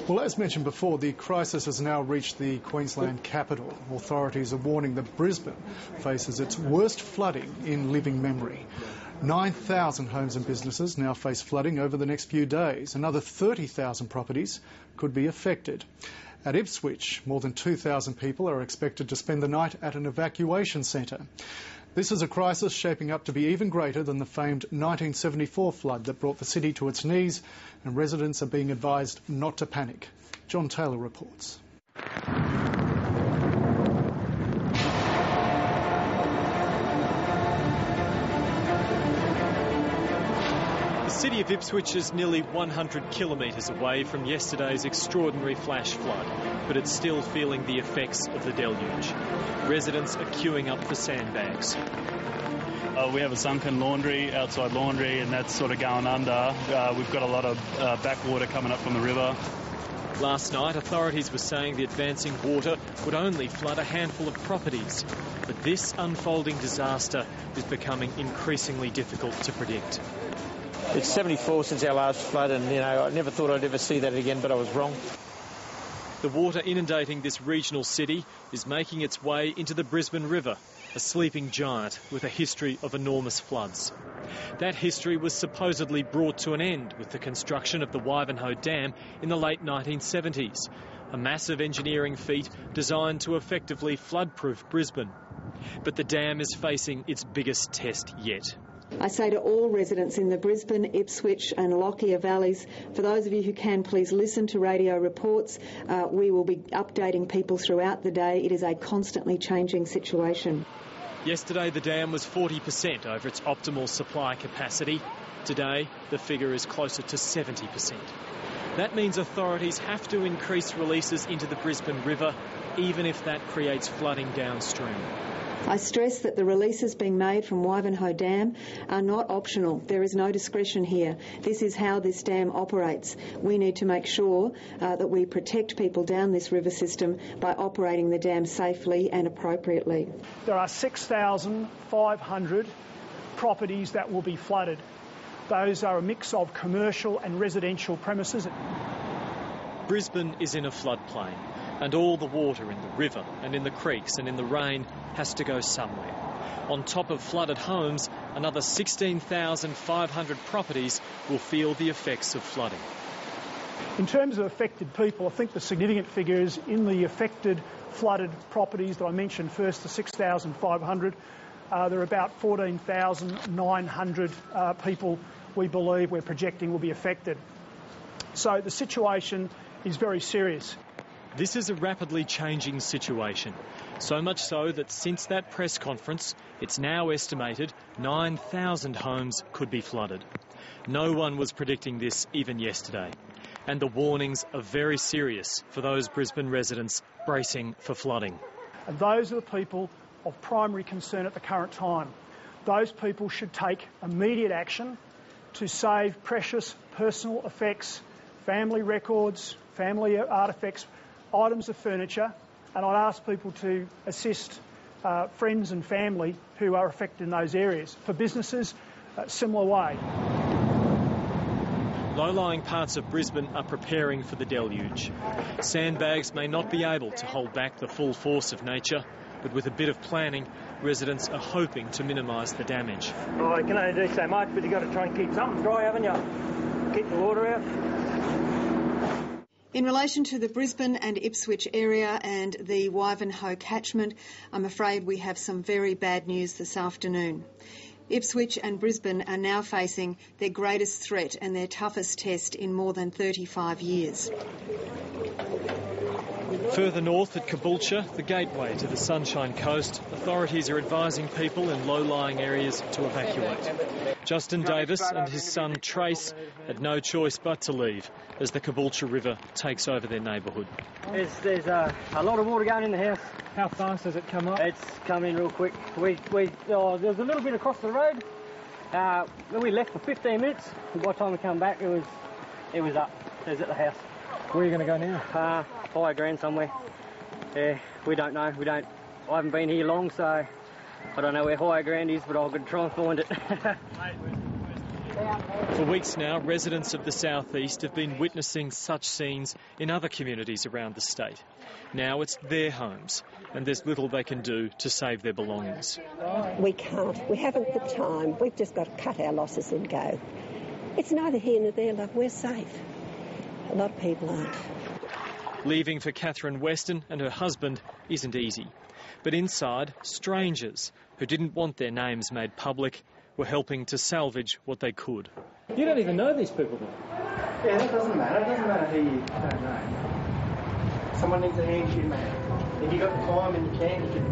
Well, as mentioned before, the crisis has now reached the Queensland capital. Authorities are warning that Brisbane faces its worst flooding in living memory. 9,000 homes and businesses now face flooding over the next few days. Another 30,000 properties could be affected. At Ipswich, more than 2,000 people are expected to spend the night at an evacuation centre. This is a crisis shaping up to be even greater than the famed 1974 flood that brought the city to its knees, and residents are being advised not to panic. John Taylor reports. The city of Ipswich is nearly 100 kilometres away from yesterday's extraordinary flash flood, but it's still feeling the effects of the deluge. Residents are queuing up for sandbags. We have a sunken outside laundry, and that's sort of going under. We've got a lot of backwater coming up from the river. Last night, authorities were saying the advancing water would only flood a handful of properties, but this unfolding disaster is becoming increasingly difficult to predict. It's 74 since our last flood, and I never thought I'd ever see that again, but I was wrong. The water inundating this regional city is making its way into the Brisbane River, a sleeping giant with a history of enormous floods. That history was supposedly brought to an end with the construction of the Ivanhoe Dam in the late 1970s, a massive engineering feat designed to effectively flood-proof Brisbane. But the dam is facing its biggest test yet. I say to all residents in the Brisbane, Ipswich and Lockyer valleys, for those of you who can, please listen to radio reports. We will be updating people throughout the day. It is a constantly changing situation. Yesterday the dam was 40% over its optimal supply capacity. Today the figure is closer to 70%. That means authorities have to increase releases into the Brisbane River, even if that creates flooding downstream. I stress that the releases being made from Ivanhoe Dam are not optional. There is no discretion here. This is how this dam operates. We need to make sure that we protect people down this river system by operating the dam safely and appropriately. There are 6,500 properties that will be flooded. Those are a mix of commercial and residential premises. Brisbane is in a floodplain, and all the water in the river and in the creeks and in the rain has to go somewhere. On top of flooded homes, another 16,500 properties will feel the effects of flooding. In terms of affected people, I think the significant figure is in the affected flooded properties that I mentioned first, the 6,500. There are about 14,900 people we're projecting will be affected. So the situation is very serious. This is a rapidly changing situation, so much so that since that press conference, it's now estimated 9,000 homes could be flooded. No one was predicting this even yesterday, and the warnings are very serious for those Brisbane residents bracing for flooding. And those are the people of primary concern at the current time. Those people should take immediate action to save precious personal effects, family records, family artefacts, items of furniture, and I'd ask people to assist friends and family who are affected in those areas. For businesses, similar way. Low-lying parts of Brisbane are preparing for the deluge. Sandbags may not be able to hold back the full force of nature, but with a bit of planning, residents are hoping to minimise the damage. Oh, you can only do so much, but you've got to try and keep something dry, haven't you? Keep the water out. In relation to the Brisbane and Ipswich area and the Ivanhoe catchment, I'm afraid we have some very bad news this afternoon. Ipswich and Brisbane are now facing their greatest threat and their toughest test in more than 35 years. Further north at Caboolture, the gateway to the Sunshine Coast, authorities are advising people in low-lying areas to evacuate. Justin Davis and his son Trace had no choice but to leave as the Caboolture River takes over their neighbourhood. There's a lot of water going in the house. How fast does it come up? It's come in real quick. There's a little bit across the road. We left for 15 minutes. By the time we come back, it was up. It was at the house. Where are you going to go now? Higher ground somewhere. Yeah, we don't know. I haven't been here long, so I don't know where higher ground is, but I'll go try and find it. For weeks now, residents of the southeast have been witnessing such scenes in other communities around the state. Now it's their homes, and there's little they can do to save their belongings. We can't. We haven't the time. We've just got to cut our losses and go. It's neither here nor there, love. We're safe. A lot of people aren't. Leaving for Catherine Weston and her husband isn't easy. But inside, strangers who didn't want their names made public were helping to salvage what they could. You don't even know these people, then? Yeah, that doesn't matter. It doesn't matter who you don't know. Someone needs a hand, shoot, mate. If you've got the time and you can, you can.